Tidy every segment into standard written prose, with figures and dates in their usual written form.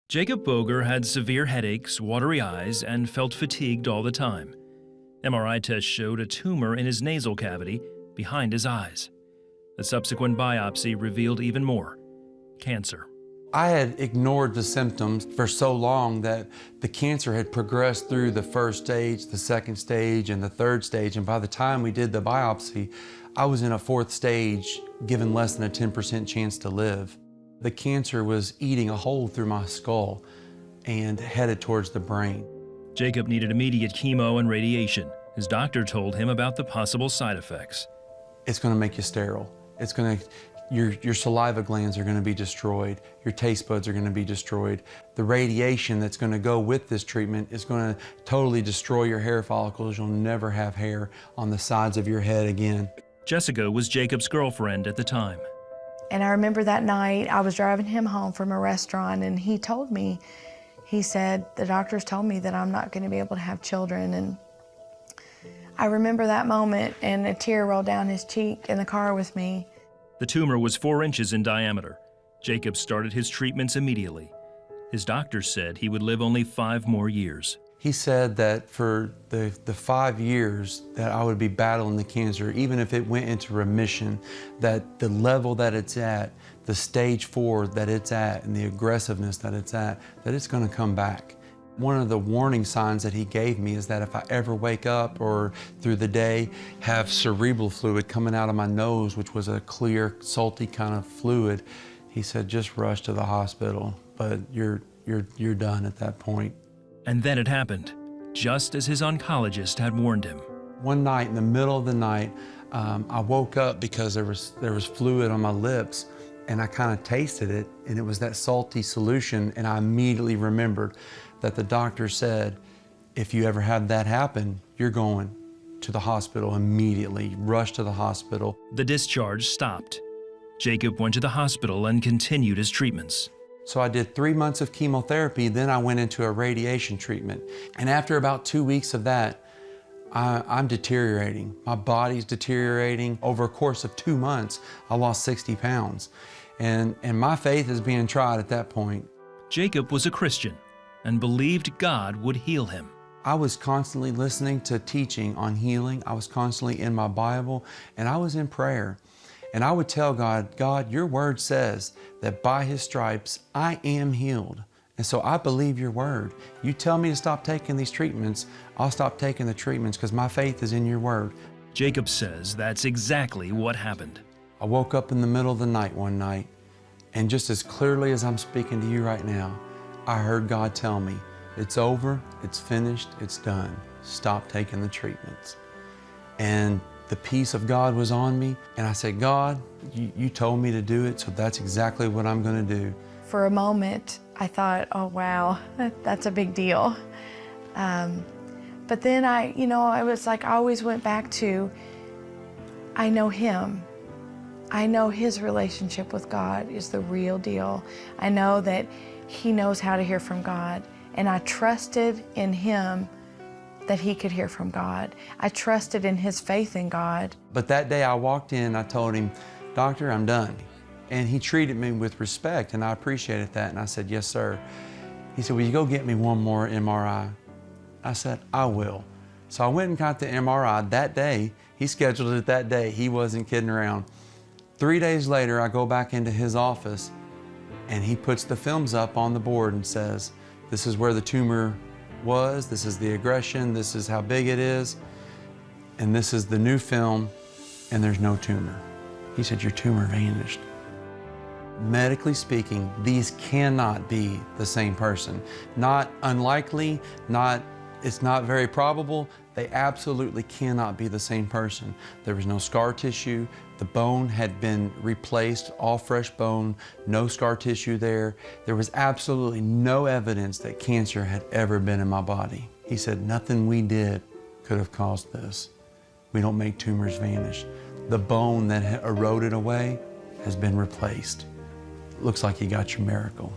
Jacob Boger had severe headaches, watery eyes, and felt fatigued all the time. MRI tests showed a tumor in his nasal cavity behind his eyes. The subsequent biopsy revealed even more: cancer. I had ignored the symptoms for so long that the cancer had progressed through the first stage, the second stage, and the third stage. And by the time we did the biopsy, I was in a fourth stage, given less than a 10% chance to live. The cancer was eating a hole through my skull and headed towards the brain. Jacob needed immediate chemo and radiation. His doctor told him about the possible side effects. It's going to make you sterile. Your saliva glands are going to be destroyed. Your taste buds are going to be destroyed. The radiation that's going to go with this treatment is going to totally destroy your hair follicles. You'll never have hair on the sides of your head again. Jessica was Jacob's girlfriend at the time. And I remember that night, I was driving him home from a restaurant, and he told me, he said, the doctors told me that I'm not going to be able to have children. And I remember that moment, and a tear rolled down his cheek in the car with me. The tumor was 4 inches in diameter. Jacob started his treatments immediately. His doctor said he would live only 5 more years. He said that for the 5 years that I would be battling the cancer, even if it went into remission, that the level that it's at, the stage 4 that it's at, and the aggressiveness that it's at, that it's going to come back. One of the warning signs that he gave me is that if I ever wake up or through the day have cerebral fluid coming out of my nose, which was a clear, salty kind of fluid, he said, just rush to the hospital, but you're done at that point. And then it happened, just as his oncologist had warned him. One night, in the middle of the night, I woke up because there was fluid on my lips, and I kind of tasted it, and it was that salty solution, and I immediately remembered that the doctor said, if you ever have that happen, you're going to the hospital immediately. Rush to the hospital. The discharge stopped. Jacob went to the hospital and continued his treatments. So I did 3 months of chemotherapy, then I went into a radiation treatment. And after about 2 weeks of that, I'm deteriorating. My body's deteriorating. Over a course of 2 months, I lost 60 pounds. And my faith is being tried at that point. Jacob was a Christian and believed God would heal him. I was constantly listening to teaching on healing. I was constantly in my Bible, and I was in prayer. And I would tell God, God, your word says that by his stripes, I am healed. And so I believe your word. You tell me to stop taking these treatments, I'll stop taking the treatments because my faith is in your word. Jacob says that's exactly what happened. I woke up in the middle of the night one night, and just as clearly as I'm speaking to you right now, I heard God tell me, it's over, it's finished, it's done. Stop taking the treatments. And the peace of God was on me, and I said, God, you told me to do it, so that's exactly what I'm going to do. For a moment, I thought, oh, wow, that's a big deal. But then I was like, I always went back to, I know him. I know his relationship with God is the real deal. I know that he knows how to hear from God, and I trusted in him that he could hear from God. I trusted in his faith in God. But that day I walked in, I told him, Doctor, I'm done. And he treated me with respect, and I appreciated that. And I said, yes, sir. He said, will you go get me one more MRI? I said, I will. So I went and got the MRI that day. He scheduled it that day. He wasn't kidding around. 3 days later, I go back into his office, and he puts the films up on the board and says, this is where the tumor was, this is the aggression, this is how big it is, and this is the new film, and there's no tumor. He said, your tumor vanished. Medically speaking, these cannot be the same person. Not unlikely, it's not very probable, they absolutely cannot be the same person. There was no scar tissue, the bone had been replaced, all fresh bone, no scar tissue there. There was absolutely no evidence that cancer had ever been in my body. He said, nothing we did could have caused this. We don't make tumors vanish. The bone that had eroded away has been replaced. Looks like you got your miracle.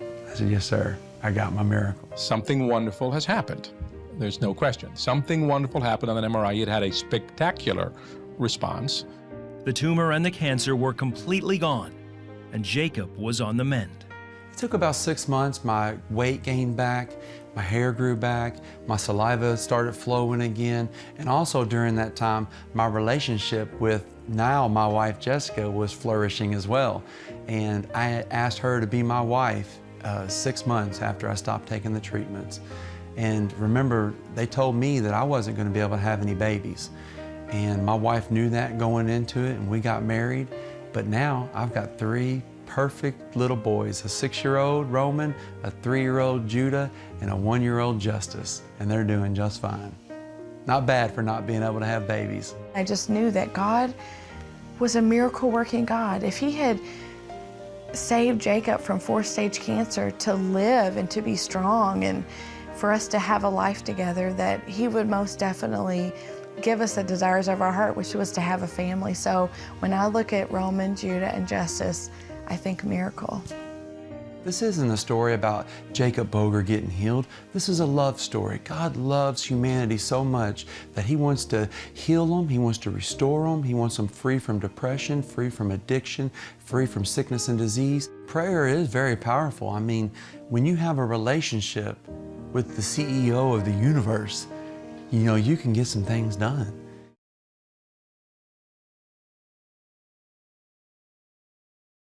I said, yes, sir, I got my miracle. Something wonderful has happened. There's no question. Something wonderful happened on an MRI. It had a spectacular response. The tumor and the cancer were completely gone, and Jacob was on the mend. took about 6 months. My weight gained back, my hair grew back, my saliva started flowing again, and also during that time, my relationship with now my wife Jessica was flourishing as well. And I asked her to be my wife 6 months after I stopped taking the treatments. And remember, they told me that I wasn't going to be able to have any babies. And my wife knew that going into it, and we got married. But now I've got 3 perfect little boys, a 6-year-old Roman, a 3-year-old Judah, and a 1-year-old Justice, and they're doing just fine. Not bad for not being able to have babies. I just knew that God was a miracle-working God. If He had saved Jacob from 4th-stage cancer to live and to be strong and for us to have a life together, that He would most definitely give us the desires of our heart, which was to have a family. So when I look at Roman, Judah, and Justice, I think miracle. This isn't a story about Jacob Boger getting healed. This is a love story. God loves humanity so much that He wants to heal them, He wants to restore them, He wants them free from depression, free from addiction, free from sickness and disease. Prayer is very powerful. I mean, when you have a relationship with the CEO of the universe, you know, you can get some things done.